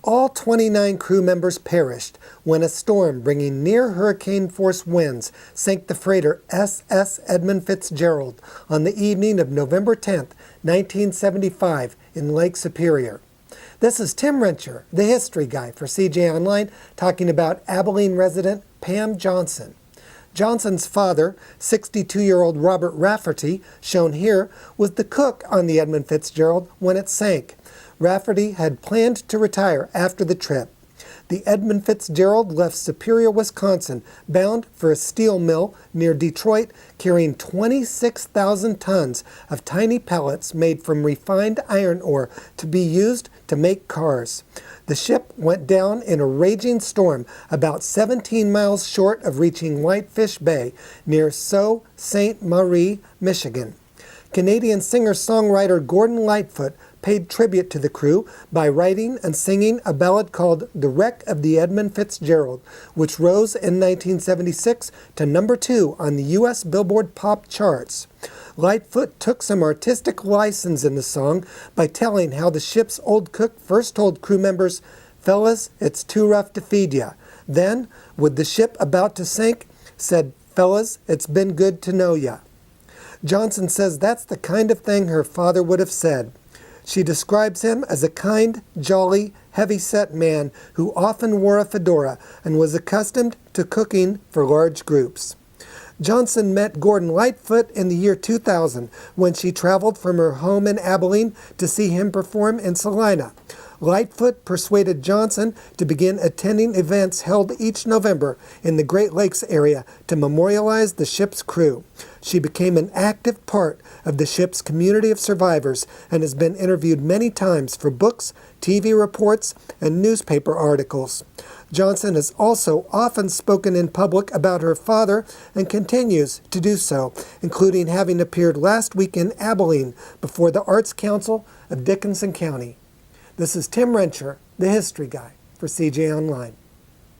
All 29 crew members perished when a storm bringing near hurricane-force winds sank the freighter SS Edmund Fitzgerald on the evening of November 10, 1975 in Lake Superior. This is Tim Rencher, the history guy for CJ Online, talking about Abilene resident Pam Johnson. Johnson's father, 62-year-old Robert Rafferty, shown here, was the cook on the Edmund Fitzgerald when it sank. Rafferty had planned to retire after the trip. The Edmund Fitzgerald left Superior, Wisconsin, bound for a steel mill near Detroit, carrying 26,000 tons of tiny pellets made from refined iron ore to be used to make cars. The ship went down in a raging storm about 17 miles short of reaching Whitefish Bay near Sault Ste. Marie, Michigan. Canadian singer-songwriter Gordon Lightfoot paid tribute to the crew by writing and singing a ballad called The Wreck of the Edmund Fitzgerald, which rose in 1976 to number 2 on the U.S. Billboard pop charts. Lightfoot took some artistic license in the song by telling how the ship's old cook first told crew members, "Fellas, it's too rough to feed ya." Then, with the ship about to sink, said, "Fellas, it's been good to know ya." Johnson says that's the kind of thing her father would have said. She describes him as a kind, jolly, heavy-set man who often wore a fedora and was accustomed to cooking for large groups. Johnson met Gordon Lightfoot in the year 2000 when she traveled from her home in Abilene to see him perform in Salina. Lightfoot persuaded Johnson to begin attending events held each November in the Great Lakes area to memorialize the ship's crew. She became an active part of the ship's community of survivors and has been interviewed many times for books, TV reports, and newspaper articles. Johnson has also often spoken in public about her father and continues to do so, including having appeared last week in Abilene before the Arts Council of Dickinson County. This is Tim Rencher, the history guy for CJ Online.